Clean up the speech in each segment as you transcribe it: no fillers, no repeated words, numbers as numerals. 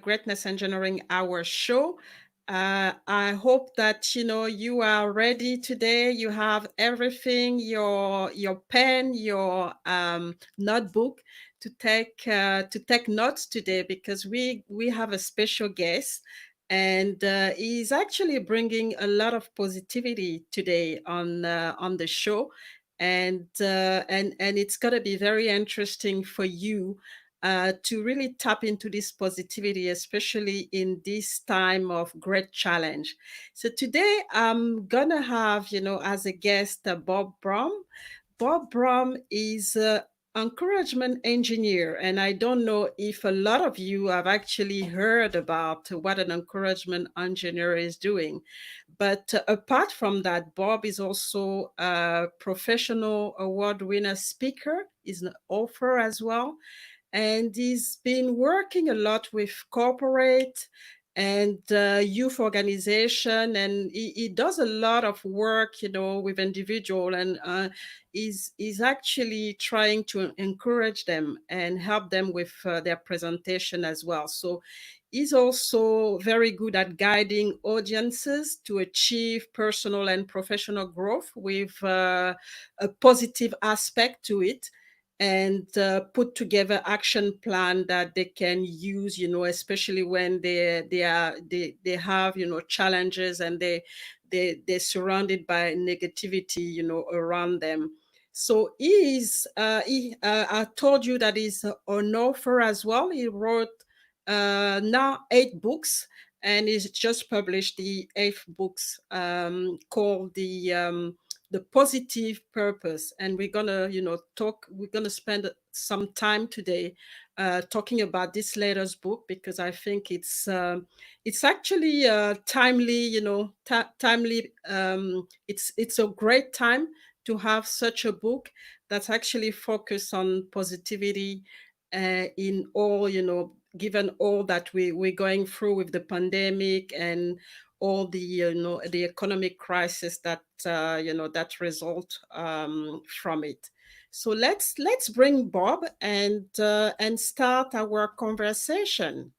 Greatness Engineering Hour show. I hope that you are ready today. You have everything, your pen, your notebook to take notes today because we have a special guest, and he's actually bringing a lot of positivity today on the show, and it's gonna be very interesting for you to really tap into this positivity, especially in this time of great challenge. So today I'm gonna have, as a guest, Bob Brumm. Bob Brumm is an encouragement engineer, and I don't know if a lot of you have actually heard about what an encouragement engineer is doing. But apart from that, Bob is also a professional award winner speaker, is an author as well, and he's been working a lot with corporate and youth organization, and he does a lot of work, with individual, and is actually trying to encourage them and help them with their presentation as well. So he's also very good at guiding audiences to achieve personal and professional growth with a positive aspect to it, and put together action plan that they can use, especially when they have, challenges, and they're surrounded by negativity, around them. So I told you that he's an author as well. He wrote now 8 books, and he's just published the eighth books, called the positive purpose. And we're gonna spend some time today talking about this latest book, because I think it's actually timely, timely. It's a great time to have such a book that's actually focused on positivity, in all, given all that we're going through with the pandemic, and all the economic crisis that that result from it. So let's bring Bob and start our conversation.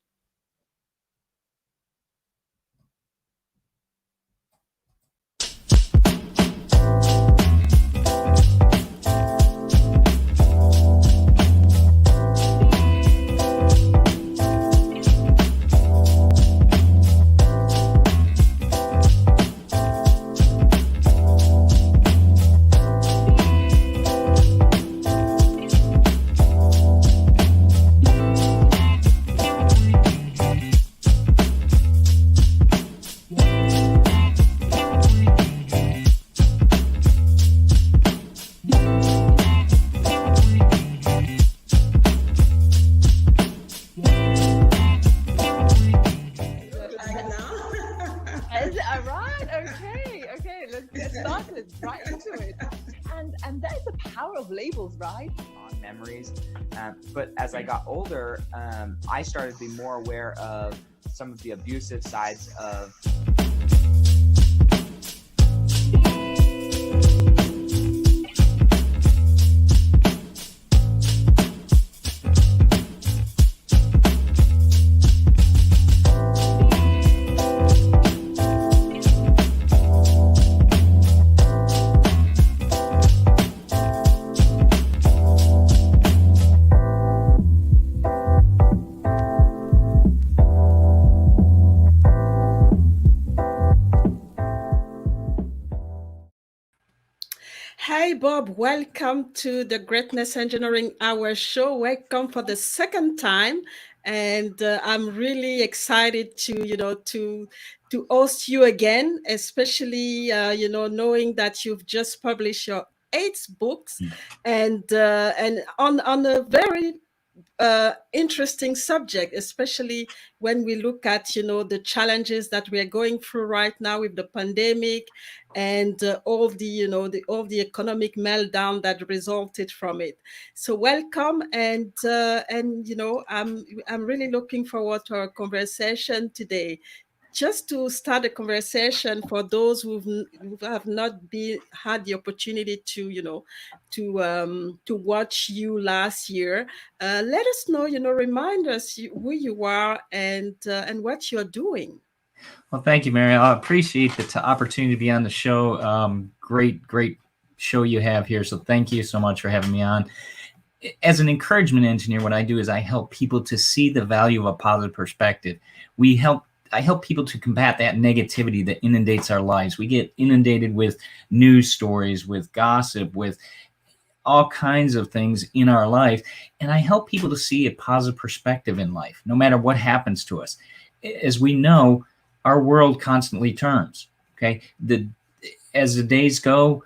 Is it all right? Okay, okay. Let's get started right into it. And that is the power of labels, right? On memories, but as I got older, I started to be more aware of some of the abusive sides of. Hi, Bob. Welcome to the Greatness Engineering Hour show. Welcome for the second time, and I'm really excited to host you again, especially knowing that you've just published your eighth books, and on a very interesting subject, especially when we look at the challenges that we are going through right now with the pandemic, and all the all the economic meltdown that resulted from it. So welcome, and I'm really looking forward to our conversation today. just to start a conversation for those who have not been had the opportunity to, to watch you last year, let us know, remind us who you are and what you're doing. Well, thank you, Mary. I appreciate the opportunity to be on the show. Great show you have here. So thank you so much for having me on. As an encouragement engineer, what I do is I help people to see the value of a positive perspective. I help people to combat that negativity that inundates our lives. We get inundated with news stories, with gossip, with all kinds of things in our life. And I help people to see a positive perspective in life, no matter what happens to us. As we know, our world constantly turns. Okay. As the days go,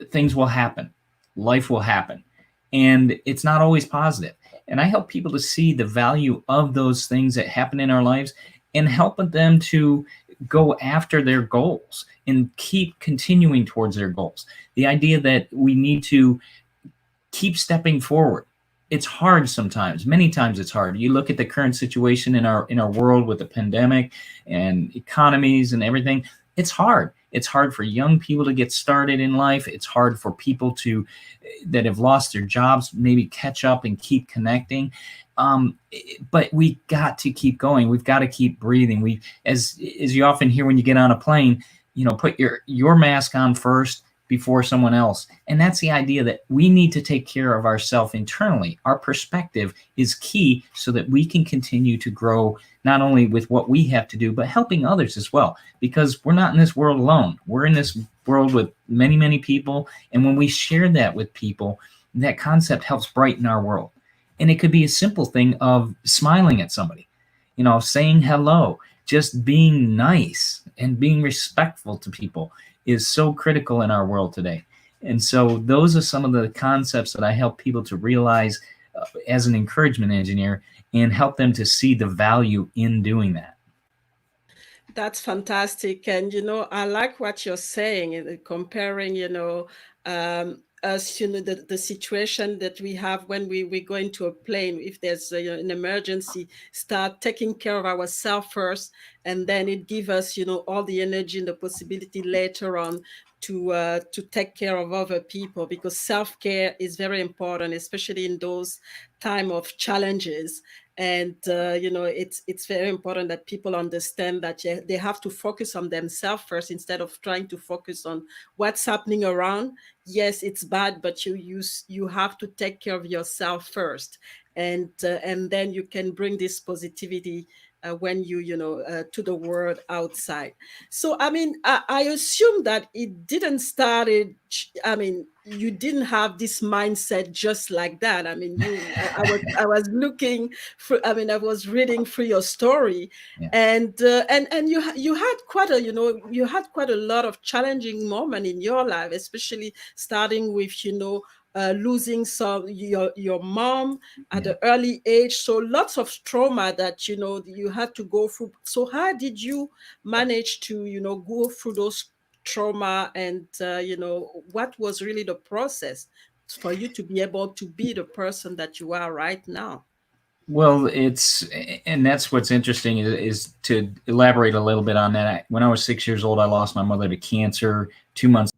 things will happen. Life will happen. And it's not always positive. And I help people to see the value of those things that happen in our lives and help them to go after their goals and keep continuing towards their goals. The idea that we need to keep stepping forward. It's hard sometimes. Many times it's hard. You look at the current situation in our world with the pandemic and economies and everything. It's hard. It's hard for young people to get started in life. It's hard for people that have lost their jobs maybe catch up and keep connecting. But we got to keep going. We've got to keep breathing. As you often hear when you get on a plane, put your mask on first before someone else. And that's the idea that we need to take care of ourselves internally. Our perspective is key so that we can continue to grow, not only with what we have to do, but helping others as well. Because we're not in this world alone. We're in this world with many, many people. And when we share that with people, that concept helps brighten our world. And it could be a simple thing of smiling at somebody, saying hello, just being nice and being respectful to people is so critical in our world today. And so those are some of the concepts that I help people to realize as an encouragement engineer and help them to see the value in doing that. That's fantastic. And, I like what you're saying, comparing, us, the situation that we have when we go into a plane. If there's an emergency, start taking care of ourselves first, and then it gives us, all the energy and the possibility later on to take care of other people, because self-care is very important, especially in those time of challenges. And it's very important that people understand that they have to focus on themselves first instead of trying to focus on what's happening around. Yes, it's bad, but you have to take care of yourself first, and then you can bring this positivity when to the world outside. So I mean, I assume that it didn't started. I mean, you didn't have this mindset just like that. I mean, I was looking for. I mean, I was reading through your story, Yeah. and you had quite a you had quite a lot of challenging moment in your life, especially starting with losing your mom at Yeah. an early age. So lots of trauma that you had to go through. So how did you manage to go through those trauma, and what was really the process for you to be able to be the person that you are right now? Well, and that's what's interesting is to elaborate a little bit on that. When I was 6 years old, I lost my mother to cancer. 2 months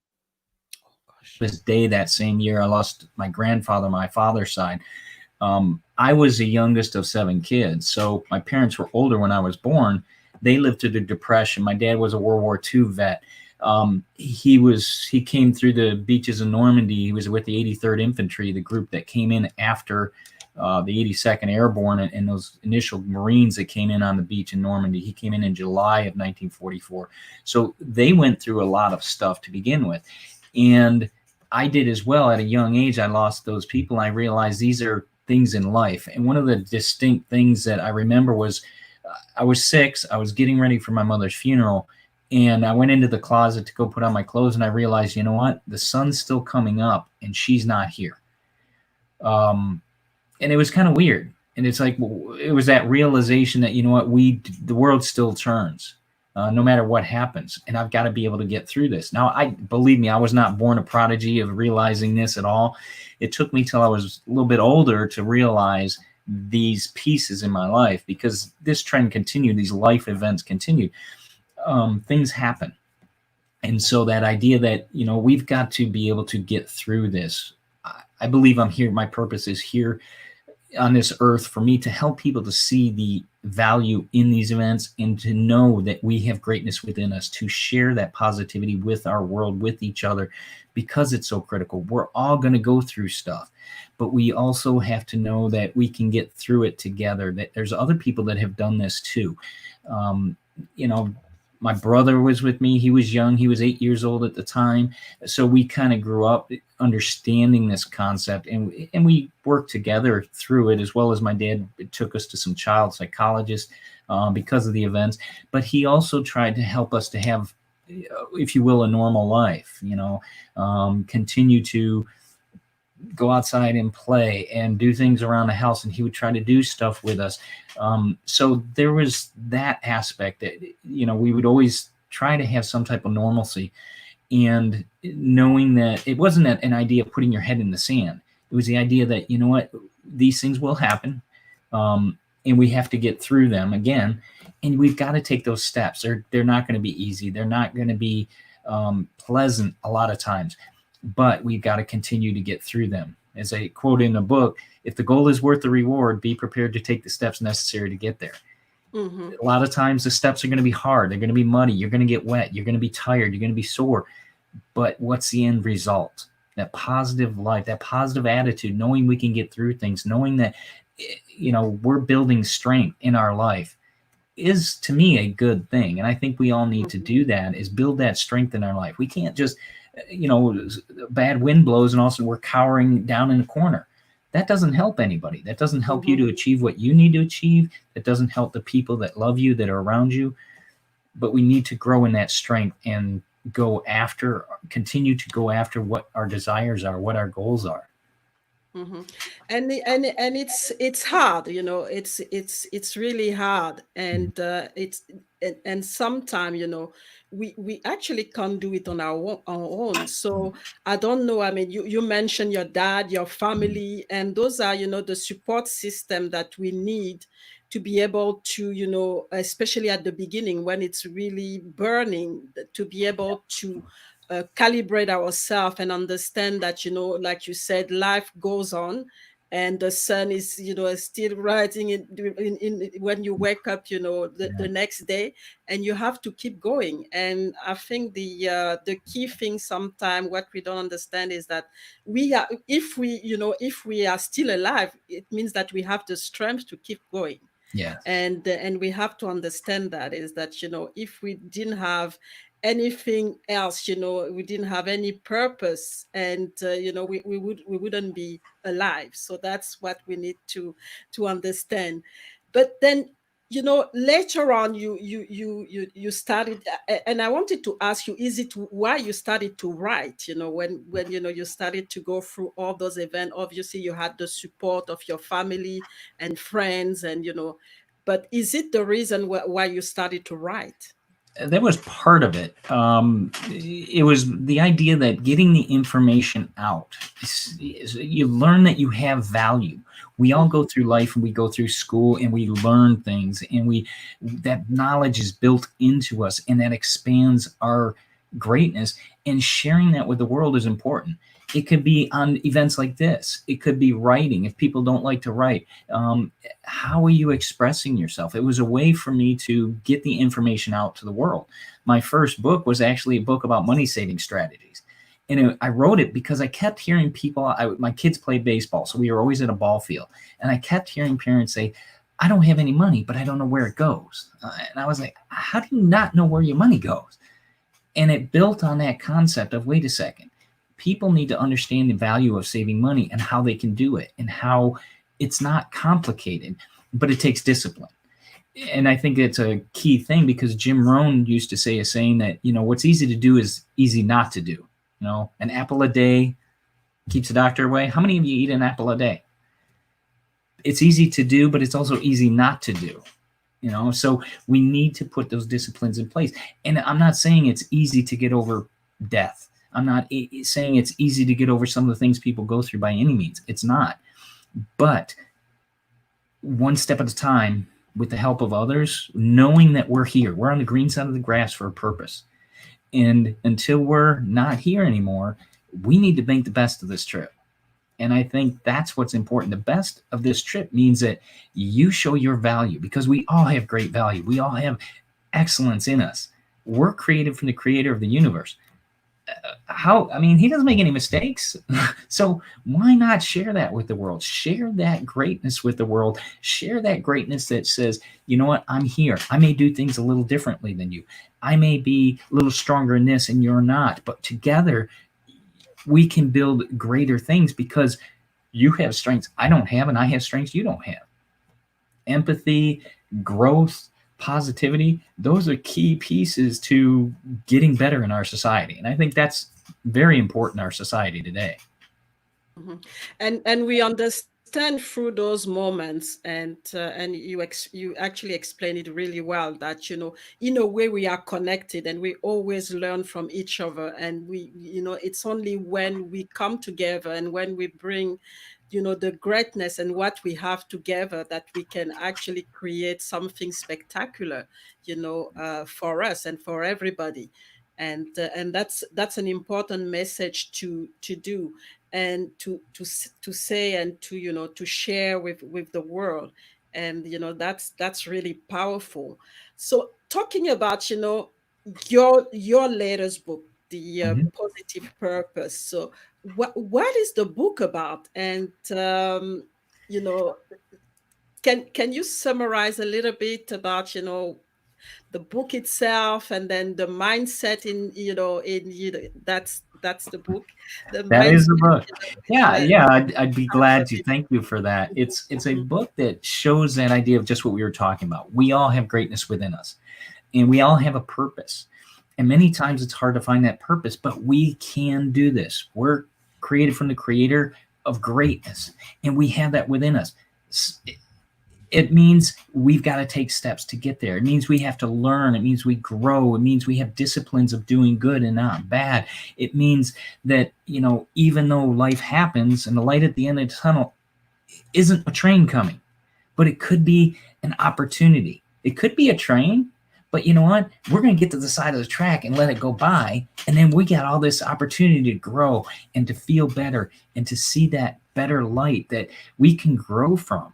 Gosh. this day that same year, I lost my grandfather, my father's side. I was the youngest of 7 kids, so my parents were older when I was born. They lived through the Depression. My dad was a World War II vet. He came through the beaches of Normandy. He was with the 83rd Infantry, the group that came in after the 82nd Airborne and those initial Marines that came in on the beach in Normandy. He came in July of 1944. So they went through a lot of stuff to begin with. And I did as well. At a young age, I lost those people. I realized these are things in life. And one of the distinct things that I remember was I was 6. I was getting ready for my mother's funeral. And I went into the closet to go put on my clothes. And I realized, you know what? The sun's still coming up and she's not here. And it was kind of weird. And it's like, it was that realization that, you know what, the world still turns no matter what happens. And I've got to be able to get through this. Now, believe me, I was not born a prodigy of realizing this at all. It took me till I was a little bit older to realize these pieces in my life, because this trend continued, these life events continued. things happen. And so that idea that, we've got to be able to get through this. I believe I'm here. My purpose is here on this earth for me to help people to see the value in these events and to know that we have greatness within us, to share that positivity with our world, with each other, because it's so critical. We're all going to go through stuff, but we also have to know that we can get through it together, that there's other people that have done this too. My brother was with me. He was young. He was 8 years old at the time. So we kind of grew up understanding this concept, and we worked together through it, as well as my dad took us to some child psychologists because of the events. But he also tried to help us to have, if you will, a normal life, continue to go outside and play and do things around the house, and he would try to do stuff with us. So there was that aspect that, we would always try to have some type of normalcy, and knowing that it wasn't an idea of putting your head in the sand. It was the idea that, these things will happen, and we have to get through them again, and we've got to take those steps. They're not going to be easy. They're not going to be pleasant a lot of times, but we've got to continue to get through them. As I quote in the book, if the goal is worth the reward, be prepared to take the steps necessary to get there. Mm-hmm. A lot of times the steps are going to be hard. They're going to be muddy. You're going to get wet. You're going to be tired. You're going to be sore. But what's the end result? That positive life, that positive attitude, knowing we can get through things, knowing that, we're building strength in our life, is to me a good thing. And I think we all need to do that, is build that strength in our life. We can't just, bad wind blows and all of a sudden we're cowering down in a corner. That doesn't help anybody. That doesn't help you to achieve what you need to achieve. That doesn't help the people that love you, that are around you. But we need to grow in that strength and continue to go after what our desires are, what our goals are. Mm-hmm. And it's hard, it's really hard, and and sometimes, we actually can't do it on our own. So I don't know. I mean, you mentioned your dad, your family, and those are, the support system that we need to be able to, especially at the beginning when it's really burning, to be able to calibrate ourselves and understand that, like you said, life goes on, and the sun is, is still rising in when you wake up, the next day, and you have to keep going. And I think the key thing sometimes what we don't understand is that if we are still alive, it means that we have the strength to keep going. Yeah. And we have to understand that is that, if we didn't have anything else, we didn't have any purpose, and we wouldn't be alive. So that's what we need to understand. But then, later on, you started, and I wanted to ask you, is it why you started to write? When you started to go through all those events, obviously you had the support of your family and friends, and but is it the reason why you started to write? That was part of it. It was the idea that getting the information out, you learn that you have value. We all go through life, and we go through school, and we learn things, and that knowledge is built into us, and that expands our greatness. And sharing that with the world is important. It could be on events like this. It could be writing. If people don't like to write, how are you expressing yourself? It was a way for me to get the information out to the world. My first book was actually a book about money saving strategies. And I wrote it because I kept hearing people, my kids played baseball, so we were always at a ball field. And I kept hearing parents say, I don't have any money, but I don't know where it goes. And I was like, how do you not know where your money goes? And it built on that concept of, wait a second. People need to understand the value of saving money and how they can do it, and how it's not complicated, but it takes discipline. And I think it's a key thing, because Jim Rohn used to say a saying that, what's easy to do is easy not to do. An apple a day keeps the doctor away. How many of you eat an apple a day? It's easy to do, but it's also easy not to do. So we need to put those disciplines in place. And I'm not saying it's easy to get over death. I'm not saying it's easy to get over some of the things people go through by any means. It's not. But one step at a time, with the help of others, knowing that we're here, we're on the green side of the grass for a purpose. And until we're not here anymore, we need to make the best of this trip. And I think that's what's important. The best of this trip means that you show your value, because we all have great value. We all have excellence in us. We're created from the creator of the universe. How, I mean, he doesn't make any mistakes. So why not share that with the world? Share that greatness with the world. Share that greatness that says, you know what, I'm here. I may do things a little differently than you. I may be a little stronger in this and you're not, but together we can build greater things, because you have strengths I don't have, and I have strengths you don't have. Empathy, growth, positivity, those are key pieces to getting better in our society. And I think that's very important in our society today. Mhm. And we understand through those moments, and you actually explain it really well, that in a way we are connected and we always learn from each other, and it's only when we come together and when we bring the greatness and what we have together that we can actually create something spectacular, for us and for everybody. And that's an important message to do, and to say, and to share with the world. And that's really powerful. So talking about your latest book, the Mhm. Positive Purpose. So what is the book about? And you know can you summarize a little bit about the book itself, and then the mindset that's the book, the That is the mindset, book. Yeah, that yeah, I'd be comes glad with to. it. Thank you for that. It's a Mhm. book that shows that idea of just what we were talking about. We all have greatness within us, and we all have a purpose. And many times it's hard to find that purpose, but we can do this. We're created from the creator of greatness, and we have that within us. It means we've got to take steps to get there. It means we have to learn. It means we grow. It means we have disciplines of doing good and not bad. It means that, even though life happens and the light at the end of the tunnel isn't a train coming, but it could be an opportunity. It could be a train, but you know what? We're going to get to the side of the track and let it go by. And then we got all this opportunity to grow and to feel better and to see that better light that we can grow from.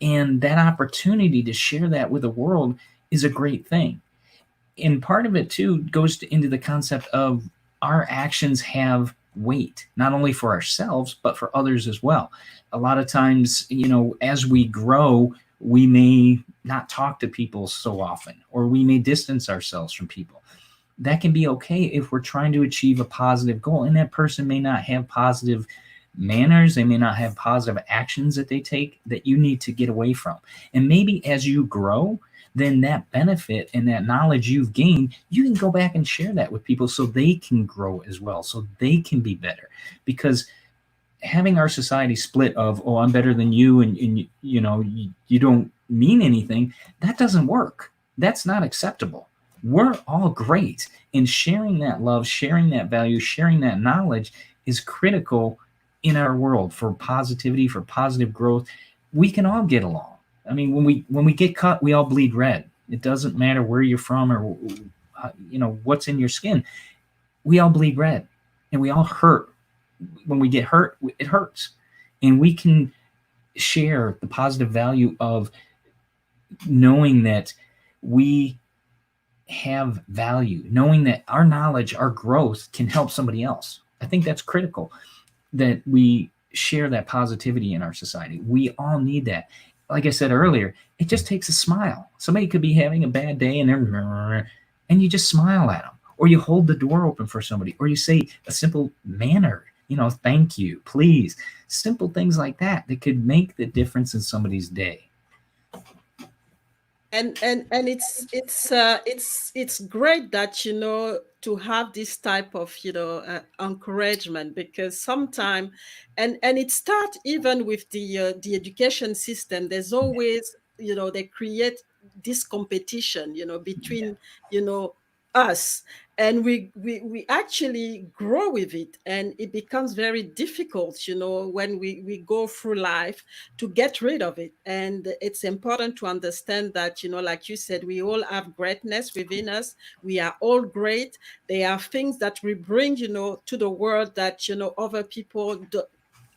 And that opportunity to share that with the world is a great thing. And part of it too goes into the concept of our actions have weight, not only for ourselves but for others as well. A lot of times, as we grow, we may not talk to people so often, or we may distance ourselves from people. That can be okay if we're trying to achieve a positive goal, and that person may not have positive manners, they may not have positive actions that they take that you need to get away from. And maybe as you grow, then that benefit and that knowledge you've gained, you can go back and share that with people so they can grow as well, so they can be better. Because having our society split of, oh, I'm better than you, and you don't mean anything, that doesn't work. That's not acceptable. We're all great, and sharing that love, sharing that value, sharing that knowledge is critical in our world for positivity, for positive growth. We can all get along. I mean, when we get cut, we all bleed red. It doesn't matter where you're from, or what's in your skin. We all bleed red, and we all hurt. When we get hurt, it hurts. And we can share the positive value of knowing that we have value, knowing that our knowledge, our growth can help somebody else. I think that's critical, that we share that positivity in our society. We all need that. Like I said earlier, it just takes a smile. Somebody could be having a bad day and you just smile at them, or you hold the door open for somebody, or you say a simple manner, thank you, please. Simple things like that could make the difference in somebody's day. And it's great that to have this type of encouragement, because sometimes, and it starts even with the education system. There's always they create this competition between you know us, and we actually grow with it, and it becomes very difficult, when we go through life, to get rid of it. And it's important to understand that, like you said, we all have greatness within us. We are all great. There are things that we bring, to the world that, other people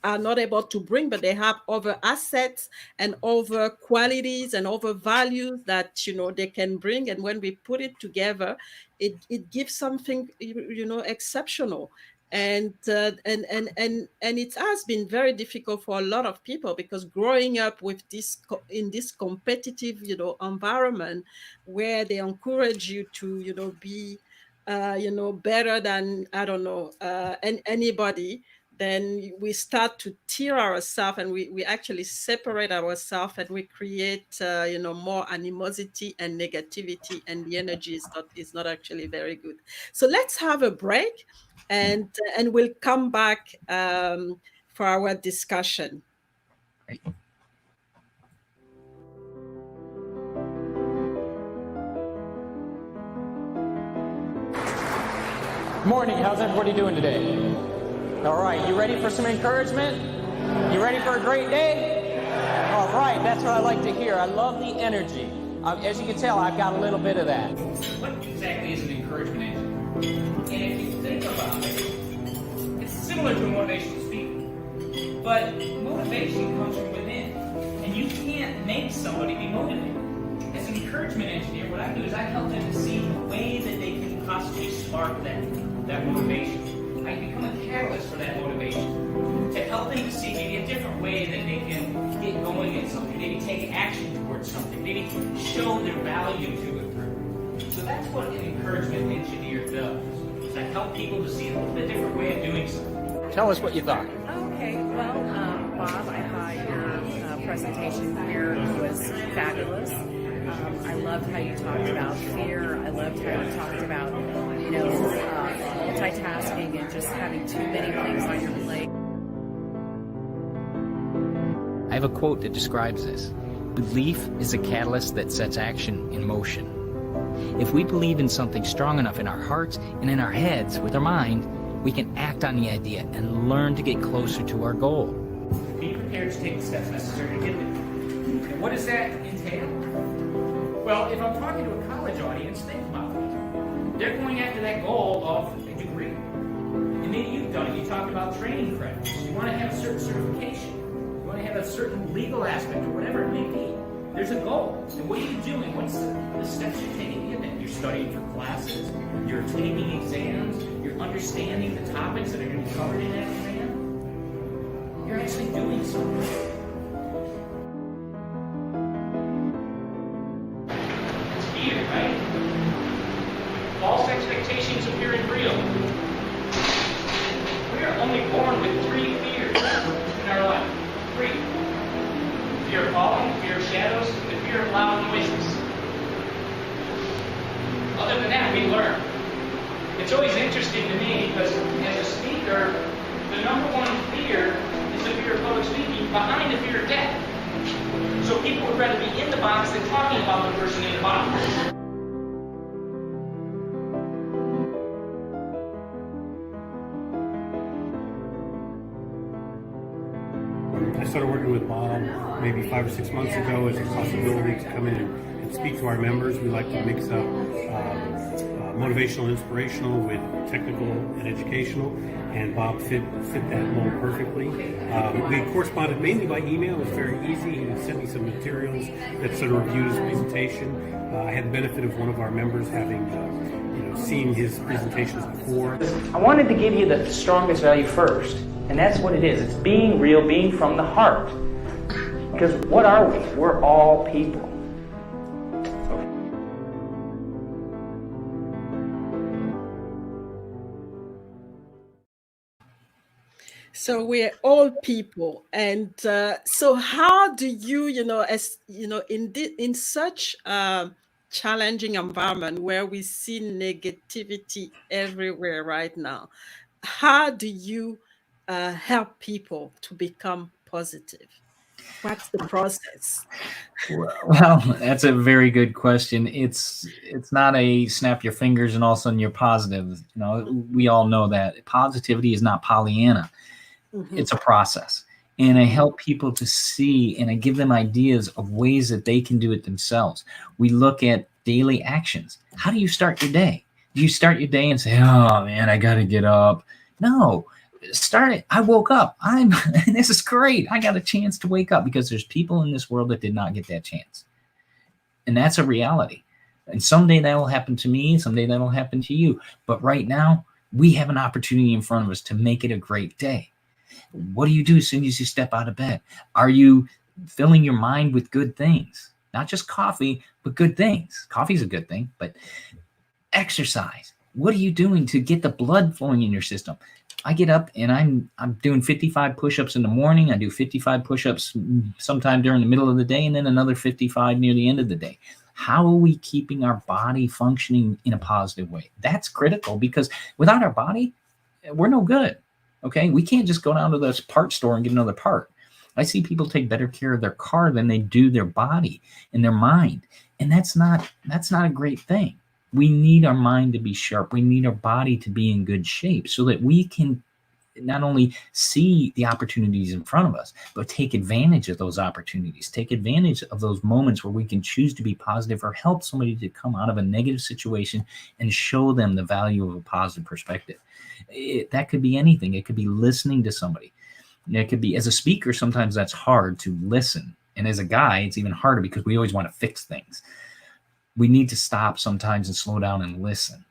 are not able to bring, but they have other assets and other qualities and other values that, they can bring. And when we put it together, it gives something, exceptional. And it has been very difficult for a lot of people, because growing up with this in this competitive, environment, where they encourage you to, be better than, I don't know, anybody, then we start to tear ourselves, and we actually separate ourselves, and we create, more animosity and negativity, and the energy is not actually very good. So let's have a break, and we'll come back, for our discussion. Right. Morning, how's everybody doing today? All right, you ready for some encouragement? You ready for a great day? All right, that's what I like to hear. I love the energy. As you can tell, I've got a little bit of that. What exactly is an encouragement engine? And if you think about it, it's similar to a motivational speaker. But motivation comes from within. And you can't make somebody be motivated. As an encouragement engineer, what I do is I help them to see the way that they can possibly spark that motivation. I become a catalyst for that motivation, to help them to see maybe a different way that they can get going at something, maybe take action towards something, maybe show their value to a group. So that's what an encouragement engineer does, is I help people to see a little bit different way of doing something. Tell us what you thought. Okay, well, Bob, I thought your presentation here was fabulous. I loved how you talked about fear. I loved how you talked about, multitasking and just having too many things on your plate. I have a quote that describes this. Belief is a catalyst that sets action in motion. If we believe in something strong enough in our hearts and in our heads with our mind, we can act on the idea and learn to get closer to our goal. Be prepared to take the steps necessary to get there. And what does that entail? Well, if I'm talking to a college audience, think about it. They're going after that goal of a degree. And maybe you've done it. You talked about training credits. You want to have a certain certification. You want to have a certain legal aspect or whatever it may be. There's a goal. And what are you doing? What's the steps you're taking in that? You're studying for classes. You're taking exams. You're understanding the topics that are going to be covered in that exam. You're actually doing something. Right? False expectations appearing real. We are only born with 3 fears in our life. 3. Fear of falling, fear of shadows, and fear of loud noises. Other than that, we learn. It's always interesting to me because as a speaker, the number 1 fear is the fear of public speaking behind the fear of death. So people would rather be in the box than talking about the person in the box. I started working with Bob maybe 5 or 6 months ago as a possibility to come in and speak to our members. We like to mix up motivational, inspirational with technical and educational, and Bob fit that mold perfectly. We corresponded mainly by email. It was very easy. He sent me some materials that sort of reviewed his presentation. I had the benefit of one of our members having seen his presentations before. I wanted to give you the strongest value first, and that's what it is. It's being real, being from the heart. Because what are we? We're all people. So we're all people, and so how do you, as in such a challenging environment where we see negativity everywhere right now, how do you help people to become positive? What's the process? Well, that's a very good question. It's not a snap your fingers and all of a sudden you're positive. You know, we all know that positivity is not Pollyanna. Mm-hmm. It's a process. And I help people to see, and I give them ideas of ways that they can do it themselves. We look at daily actions. How do you start your day? Do you start your day and say, "Oh man, I got to get up"? No, start it. I woke up. This is great. I got a chance to wake up, because there's people in this world that did not get that chance. And that's a reality. And someday that will happen to me. Someday that will happen to you. But right now, we have an opportunity in front of us to make it a great day. What do you do as soon as you step out of bed? Are you filling your mind with good things? Not just coffee, but good things. Coffee's a good thing, but exercise. What are you doing to get the blood flowing in your system? I get up and I'm doing 55 push-ups in the morning. I do 55 push-ups sometime during the middle of the day, and then another 55 near the end of the day. How are we keeping our body functioning in a positive way? That's critical, because without our body, we're no good. Okay, we can't just go down to the parts store and get another part. I see people take better care of their car than they do their body and their mind, and that's not a great thing. We need our mind to be sharp. We need our body to be in good shape so that we can not only see the opportunities in front of us, but take advantage of those opportunities, take advantage of those moments where we can choose to be positive or help somebody to come out of a negative situation and show them the value of a positive perspective. That could be anything. It could be listening to somebody. It could be, as a speaker, sometimes that's hard to listen. And as a guy, it's even harder because we always want to fix things. We need to stop sometimes and slow down and listen.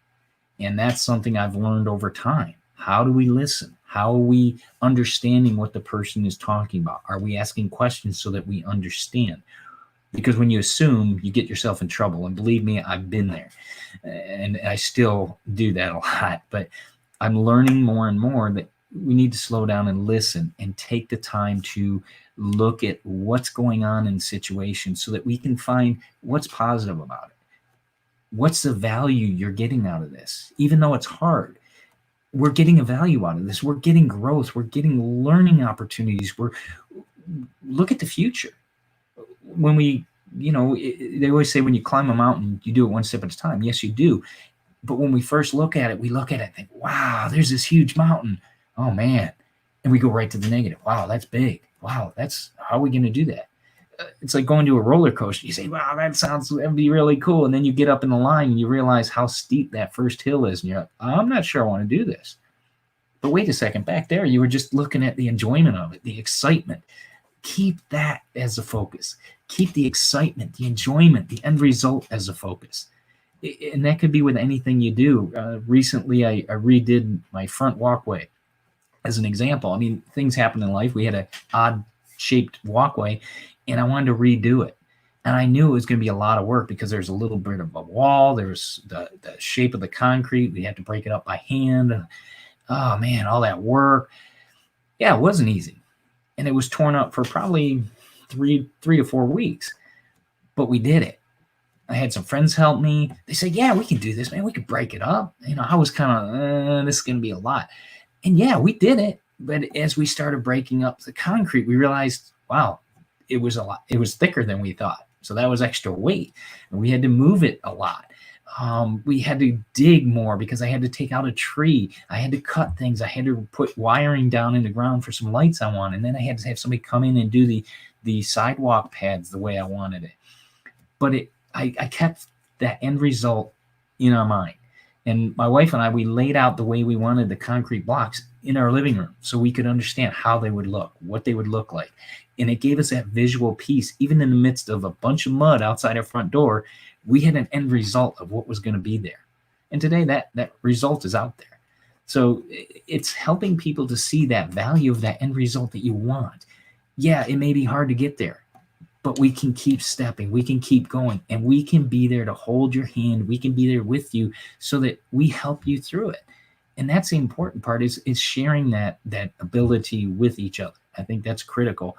And that's something I've learned over time. How do we listen? How are we understanding what the person is talking about? Are we asking questions so that we understand? Because when you assume, you get yourself in trouble. And believe me, I've been there. And I still do that a lot. But I'm learning more and more that we need to slow down and listen and take the time to look at what's going on in situations so that we can find what's positive about it. What's the value you're getting out of this? Even though it's hard, we're getting a value out of this. We're getting growth. We're getting learning opportunities. Look at the future. When we, they always say when you climb a mountain, you do it one step at a time. Yes, you do. But when we first look at it, we look at it and think, wow, there's this huge mountain. Oh, man. And we go right to the negative. Wow, that's big. Wow, how are we going to do that? It's like going to a roller coaster. You say, wow, that'd be really cool. And then you get up in the line and you realize how steep that first hill is. And you're like, I'm not sure I want to do this. But wait a second, back there, you were just looking at the enjoyment of it, the excitement. Keep that as a focus. Keep the excitement, the enjoyment, the end result as a focus. And that could be with anything you do. Recently, I redid my front walkway as an example. I mean, things happen in life. We had an odd-shaped walkway, and I wanted to redo it. And I knew it was going to be a lot of work because there's a little bit of a wall. There's the shape of the concrete. We had to break it up by hand. Oh, man, all that work. Yeah, it wasn't easy. And it was torn up for probably three to 4 weeks. But we did it. I had some friends help me. They said, yeah, we can do this, man. We could break it up. I was kind of, this is going to be a lot. And yeah, we did it. But as we started breaking up the concrete, we realized, wow, it was a lot. It was thicker than we thought. So that was extra weight. And we had to move it a lot. We had to dig more because I had to take out a tree. I had to cut things. I had to put wiring down in the ground for some lights I wanted. And then I had to have somebody come in and do the sidewalk pads the way I wanted it. But I kept that end result in our mind. And my wife and I, we laid out the way we wanted the concrete blocks in our living room so we could understand how they would look, what they would look like. And it gave us that visual piece. Even in the midst of a bunch of mud outside our front door, we had an end result of what was going to be there. And today that result is out there. So it's helping people to see that value of that end result that you want. Yeah, it may be hard to get there, but we can keep stepping, we can keep going, and we can be there to hold your hand. We can be there with you so that we help you through it. And that's the important part is sharing that ability with each other. I think that's critical.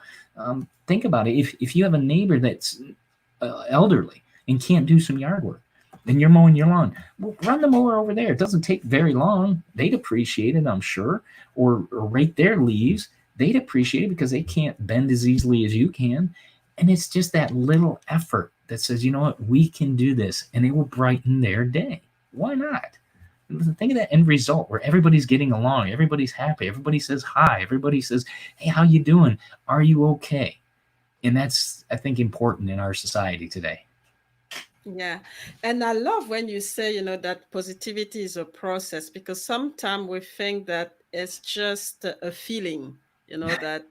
Think about it. If you have a neighbor that's elderly and can't do some yard work, then you're mowing your lawn. Well, run the mower over there. It doesn't take very long. They'd appreciate it, I'm sure. Or rake their leaves. they'd appreciate it because they can't bend as easily as you can. And it's just that little effort that says, you know what, we can do this, and it will brighten their day. Why not? Think of that end result where everybody's getting along, everybody's happy, everybody says hi, everybody says, hey, how you doing? Are you okay? And that's, I think, important in our society today. Yeah. And I love when you say, that positivity is a process, because sometimes we think that it's just a feeling, that,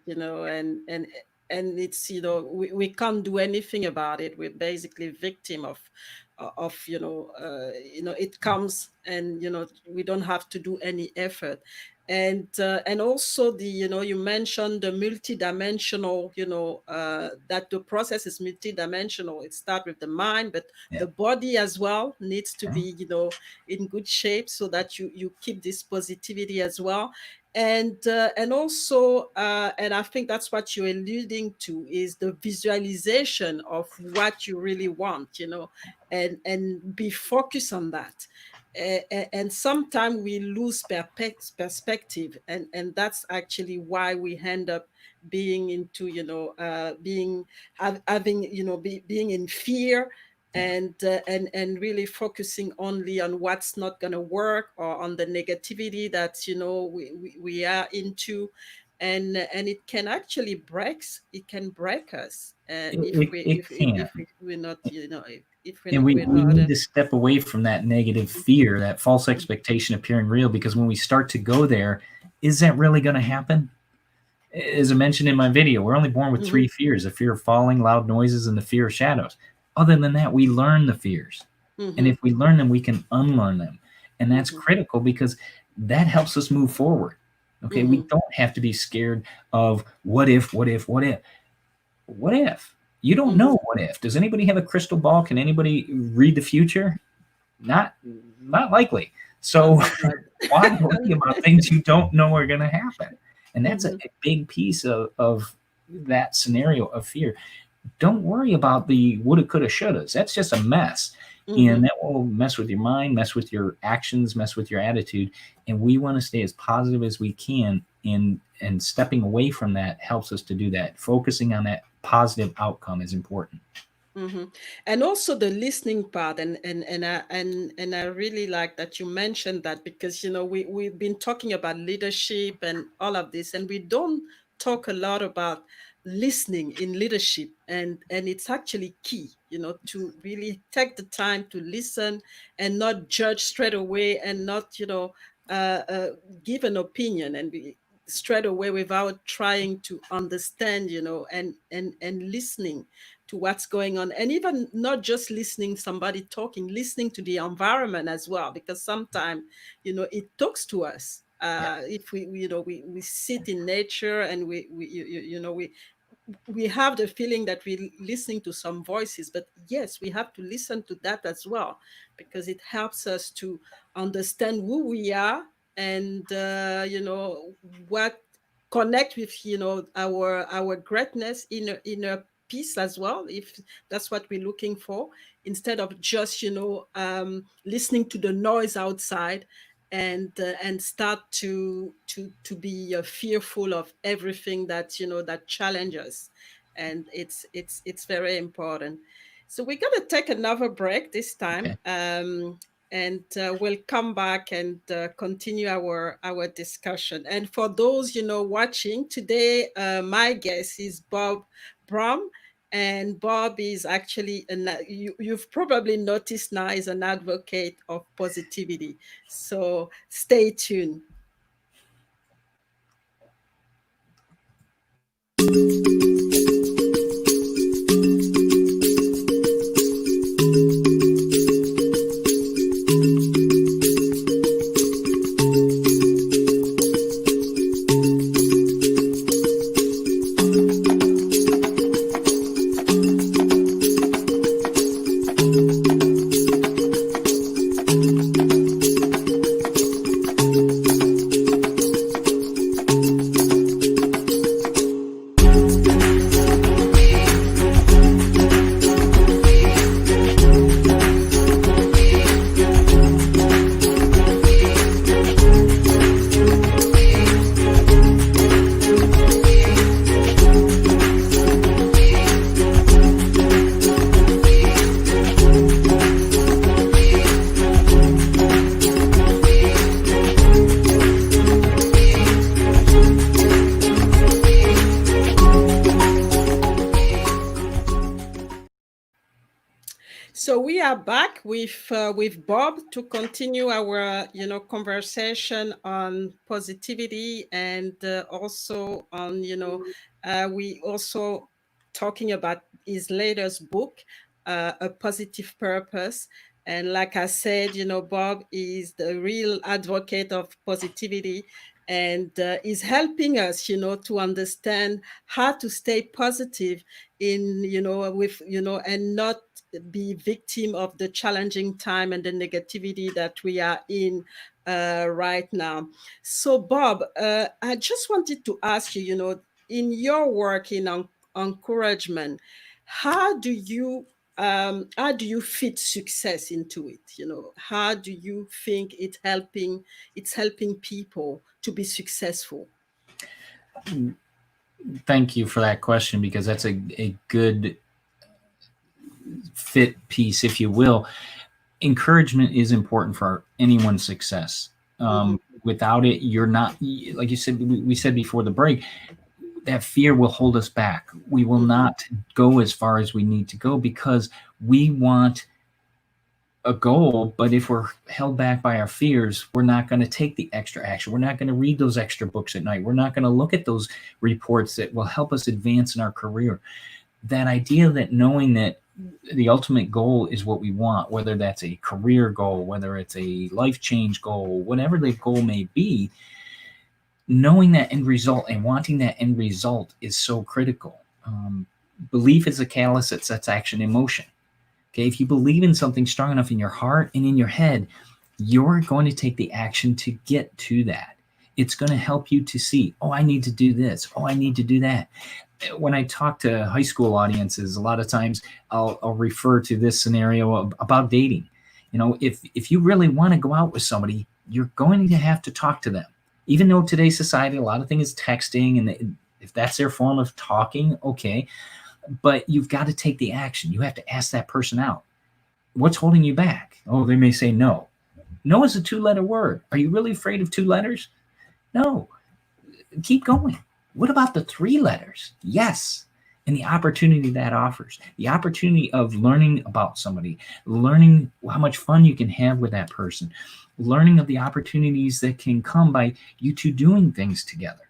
and it's, we can't do anything about it. We're basically victim of, it comes, and, we don't have to do any effort. And also you mentioned the multidimensional, that the process is multidimensional. It starts with the mind, but Yeah. the body as well needs to be, in good shape, so that you keep this positivity as well. And also, and I think that's what you're alluding to, is the visualization of what you really want, and be focused on that. And sometimes we lose perspective, and that's actually why we end up being into, having, being in fear, and really focusing only on what's not going to work, or on the negativity that, we are into. And it can actually break us, It can. if we're not, if And we're we not need to step away from that negative fear, that false expectation appearing real, because when we start to go there, is that really going to happen? As I mentioned in my video, we're only born with three fears: the fear of falling, loud noises, and the fear of shadows. Other than that, we learn the fears. And if we learn them, we can unlearn them. And that's critical, because that helps us move forward. Okay, we don't have to be scared of what if. What if? You don't know what if. Does anybody have a crystal ball? Can anybody read the future? Not likely. So why worry about things you don't know are going to happen? And that's a big piece of that scenario of fear. Don't worry about the woulda, coulda, shouldas. That's just a mess. And that will mess with your mind, mess with your actions, mess with your attitude. And we want to stay as positive as we can. And stepping away from that helps us to do that. Focusing on that positive outcome is important. And also the listening part, and I really like that you mentioned that, because we've been talking about leadership and all of this, and we don't talk a lot about listening in leadership, and it's actually key, to really take the time to listen, and not judge straight away, and not give an opinion, and be straight away, without trying to understand, and listening to what's going on, and even not just listening somebody talking, listening to the environment as well, because sometimes it talks to us. If we sit in nature, and we have the feeling that we're listening to some voices, but yes, we have to listen to that as well, because it helps us to understand who we are, and what connect with our greatness, inner peace as well, if that's what we're looking for, instead of just listening to the noise outside, and start to be fearful of everything that that challenges. And it's very important. So we're going to take another break this time. Okay. And we'll come back and continue our discussion. And for those watching today, my guest is Bob Brumm. And Bob is actually, you've probably noticed now, is an advocate of positivity. So stay tuned. are back with Bob to continue our conversation on positivity, and also on we also talking about his latest book, A Positive Purpose. And like I said, Bob is the real advocate of positivity, and is helping us, to understand how to stay positive in, with, and not be victim of the challenging time and the negativity that we are in right now. So, Bob, I just wanted to ask you, in your work in encouragement, how do you fit success into it? How do you think it's helping people to be successful? Thank you for that question, because that's a good fit piece, if you will. Encouragement is important for anyone's success. Without it, you're not, like you said, we said before the break, that fear will hold us back. We will not go as far as we need to go because we want a goal, but if we're held back by our fears, we're not going to take the extra action. We're not going to read those extra books at night. We're not going to look at those reports that will help us advance in our career. That idea that knowing that the ultimate goal is what we want, whether that's a career goal, whether it's a life change goal, whatever the goal may be, knowing that end result and wanting that end result is so critical. Belief is a catalyst that sets action in motion. Okay, if you believe in something strong enough in your heart and in your head, you're going to take the action to get to that. It's going to help you to see, oh, I need to do this. Oh, I need to do that. When I talk to high school audiences, a lot of times I'll refer to this scenario about dating. If you really want to go out with somebody, you're going to have to talk to them. Even though today's society, a lot of things is texting, and if that's their form of talking, okay. But you've got to take the action. You have to ask that person out. What's holding you back? Oh, they may say no. No is a 2-letter word. Are you really afraid of 2 letters? No. Keep going. What about the 3 letters? Yes. And the opportunity that offers, the opportunity of learning about somebody, learning how much fun you can have with that person, learning of the opportunities that can come by you two doing things together.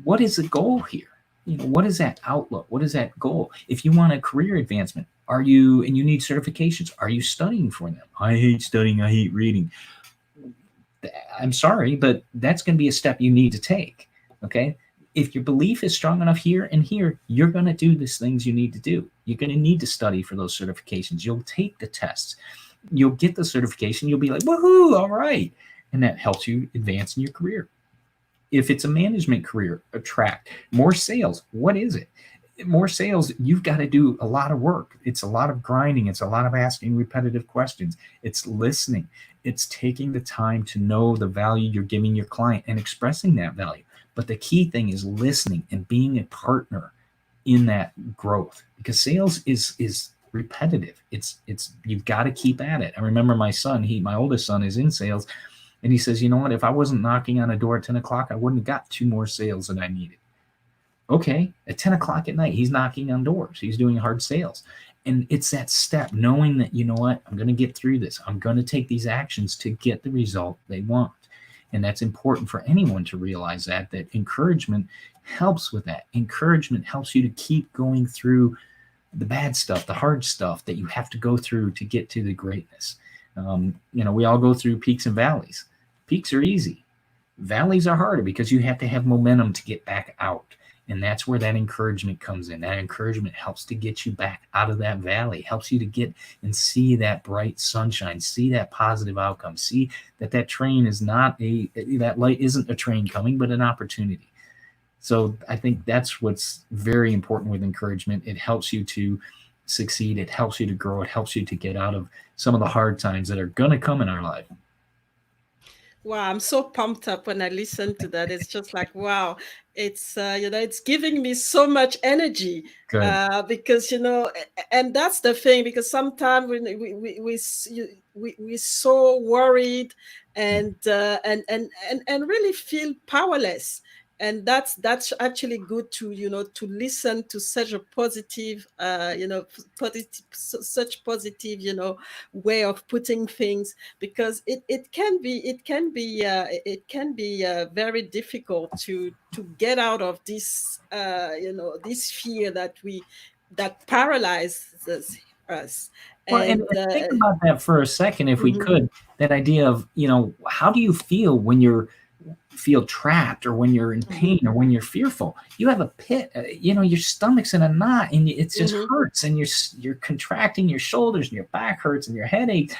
What is the goal here? What is that outlook? What is that goal? If you want a career advancement, and you need certifications, are you studying for them? I hate studying. I hate reading. I'm sorry, but that's going to be a step you need to take. Okay. If your belief is strong enough here and here, you're going to do these things you need to do. You're going to need to study for those certifications. You'll take the tests. You'll get the certification. You'll be like, woohoo, all right. And that helps you advance in your career. If it's a management career, attract more sales. What is it? More sales, you've got to do a lot of work. It's a lot of grinding. It's a lot of asking repetitive questions. It's listening. It's taking the time to know the value you're giving your client and expressing that value. But the key thing is listening and being a partner in that growth, because sales is repetitive. It's you've got to keep at it. I remember my oldest son is in sales. And he says, you know what, if I wasn't knocking on a door at 10 o'clock, I wouldn't have got 2 more sales that I needed. Okay, at 10 o'clock at night, he's knocking on doors. He's doing hard sales. And it's that step, knowing that, you know what, I'm going to get through this. I'm going to take these actions to get the result they want. And that's important for anyone to realize that encouragement helps with that. Encouragement helps you to keep going through the bad stuff, the hard stuff that you have to go through to get to the greatness. We all go through peaks and valleys. Peaks are easy. Valleys are harder because you have to have momentum to get back out. And that's where that encouragement comes in. That encouragement helps to get you back out of that valley, helps you to get and see that bright sunshine, see that positive outcome, see that train is not that light isn't a train coming, but an opportunity. So I think that's what's very important with encouragement. It helps you to succeed. It helps you to grow. It helps you to get out of some of the hard times that are going to come in our life. Wow, I'm so pumped up when I listen to that. It's just like, wow, it's it's giving me so much energy. Because and that's the thing, because sometimes we're so worried and really feel powerless. and that's actually good to, to listen to such a positive, positive, such positive, way of putting things, because it can be very difficult to get out of this, this fear that paralyzes us. Well, and, And and think about that for a second, if we mhm, could. That idea of, how do you feel when you feel trapped, or when you're in mhm, pain, or when you're fearful? You have a pit, your stomach's in a knot, and it just mhm, hurts, and you're contracting your shoulders, and your back hurts, and your head aches.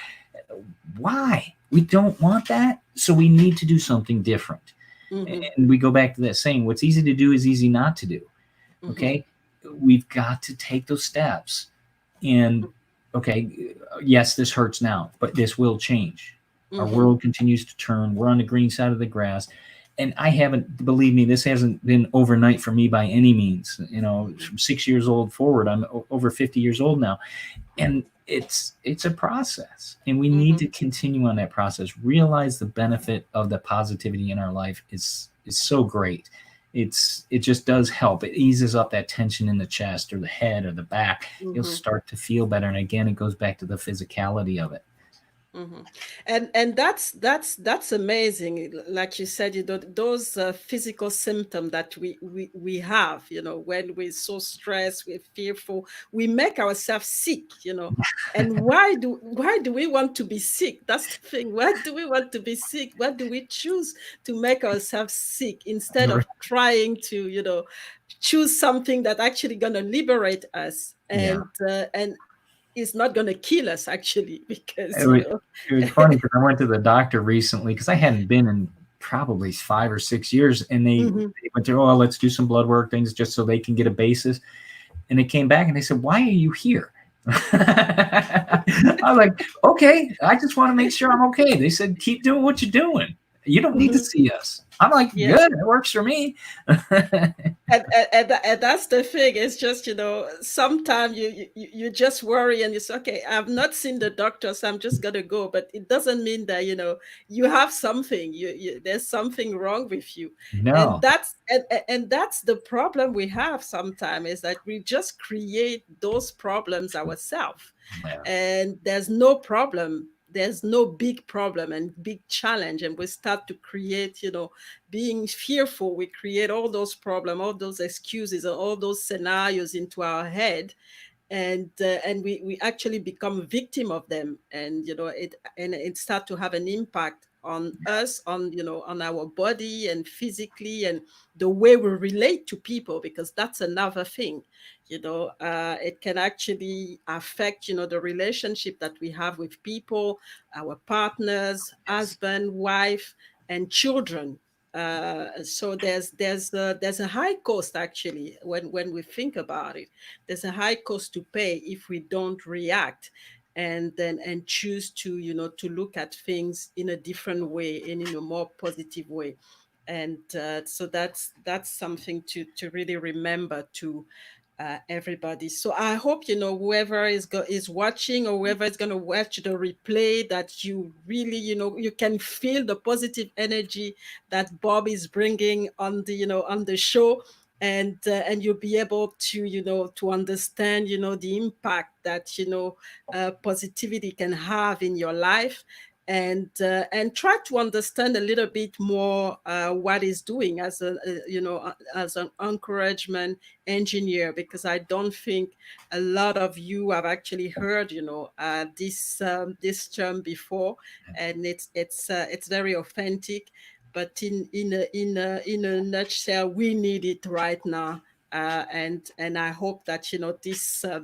Why? We don't want that, so we need to do something different. mhm, And we go back to that saying, what's easy to do is easy not to do. mhm, Okay, we've got to take those steps. And okay, yes, this hurts now, but this will change. Our mhm, world continues to turn. We're on the green side of the grass. And I haven't, believe me, this hasn't been overnight for me by any means. From 6 years old forward, I'm over 50 years old now. And it's a process, and we need mhm, to continue on that process. Realize the benefit of the positivity in our life is so great. It just does help. It eases up that tension in the chest or the head or the back. You'll mhm. start to feel better, and again, it goes back to the physicality of it. Hmm. And that's amazing. Like you said, those physical symptoms that we have, when we're so stressed, we're fearful, we make ourselves sick, And why do we want to be sick? That's the thing. Why do we want to be sick? Why do we choose to make ourselves sick instead of trying to, choose something that actually gonna liberate us, Yeah. and is not going to kill us actually, because It was, it was funny because I went to the doctor recently, because I hadn't been in probably 5 or 6 years, and Mhm. they went through, oh, let's do some blood work things just so they can get a basis. And they came back and they said, why are you here? I was like, okay, I just want to make sure I'm okay. They said, keep doing what you're doing. You don't need to Mhm. see us. I'm like, Yeah. good, it works for me. And that's the thing. It's just, sometimes you just worry, and you say, okay, I've not seen the doctor, so I'm just gonna go. But it doesn't mean that, you have something. There's something wrong with you, and No. that's the problem we have sometimes, is that we just create those problems ourselves, Yeah. and there's no problem. There's no big problem and big challenge, and we start to create, being fearful. We create all those problems, all those excuses, and all those scenarios into our head, and we actually become victim of them, and it start to have an impact on us, on on our body and physically, and the way we relate to people, because that's another thing. It can actually affect, the relationship that we have with people, our partners, Yes. husband, wife, and children. So there's a high cost, actually, when we think about it. There's a high cost to pay if we don't react, and choose to, to look at things in a different way and in a more positive way. And so that's something to really remember, to everybody. So I hope, whoever is watching, or whoever is going to watch the replay, that you really, you can feel the positive energy that Bob is bringing on the, on the show, and you'll be able to, to understand, the impact that, positivity can have in your life, and try to understand a little bit more what is doing as as an encouragement engineer, because I don't think a lot of you have actually heard, this term before, and it's very authentic. But in a nutshell, we need it right now. And I hope that,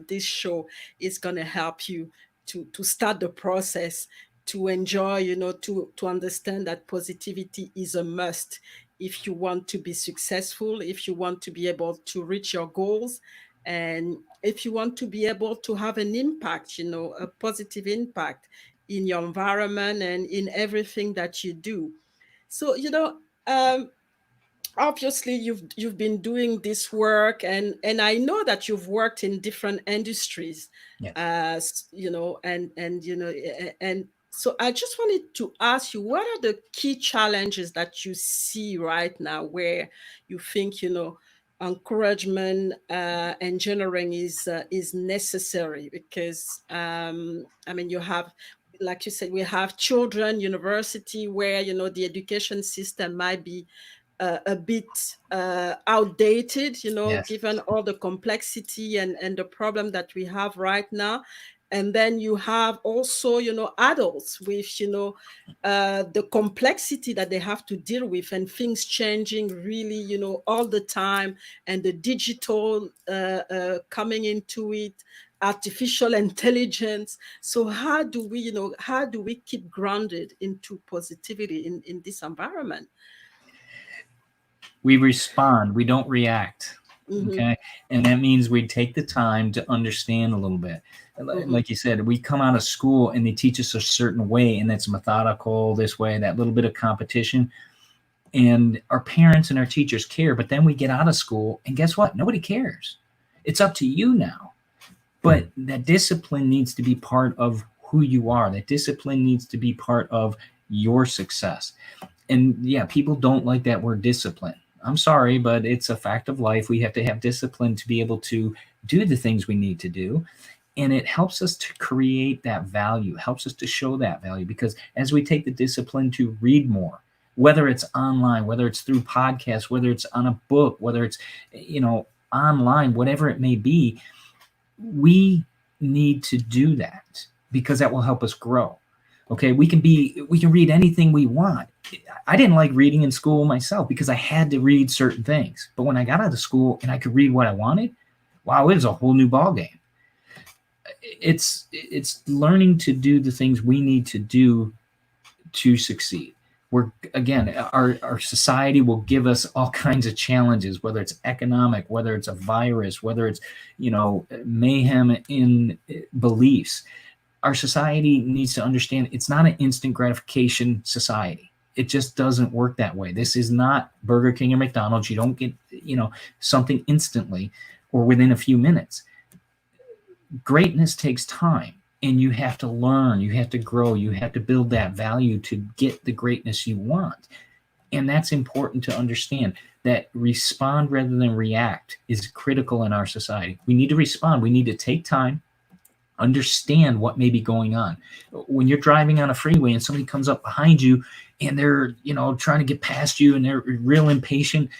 this show is going to help you to start the process, to enjoy, to understand that positivity is a must if you want to be successful, if you want to be able to reach your goals, and if you want to be able to have an impact, a positive impact in your environment and in everything that you do. So, um, obviously you've been doing this work, and I know that you've worked in different industries, Yes. and So I just wanted to ask you, what are the key challenges that you see right now where you think, encouragement engineering is necessary? Because I mean, you have, like you said, we have children, university, where the education system might be a bit outdated, Yes. given all the complexity and the problem that we have right now. And then you have also, adults with, the complexity that they have to deal with, and things changing really, all the time, and the digital coming into it, artificial intelligence. So how do we keep grounded into positivity in this environment? We respond, we don't react. Mm-hmm. Okay. And that means we take the time to understand a little bit. Mm-hmm. Like you said, we come out of school and they teach us a certain way, and it's methodical this way, that little bit of competition. And our parents and our teachers care. But then we get out of school, and guess what? Nobody cares. It's up to you now. But that discipline needs to be part of who you are. That discipline needs to be part of your success. And yeah, people don't like that word discipline. I'm sorry, but it's a fact of life. We have to have discipline to be able to do the things we need to do. And it helps us to create that value, helps us to show that value, because as we take the discipline to read more, whether it's online, whether it's through podcasts, whether it's on a book, whether it's, online, whatever it may be, we need to do that because that will help us grow. Okay, we can read anything we want. I didn't like reading in school myself because I had to read certain things. But when I got out of school and I could read what I wanted, wow, it was a whole new ball game. It's learning to do the things we need to do to succeed. We're, again, our society will give us all kinds of challenges, whether it's economic, whether it's a virus, whether it's mayhem in beliefs. Our society needs to understand it's not an instant gratification society. It just doesn't work that way. This is not Burger King or McDonald's. You don't get something instantly or within a few minutes. Greatness takes time, and you have to learn, you have to grow, you have to build that value to get the greatness you want. And that's important to understand, that respond rather than react is critical in our society. We need to respond. We need to take time, understand what may be going on. When you're driving on a freeway and somebody comes up behind you and they're trying to get past you and they're real impatient,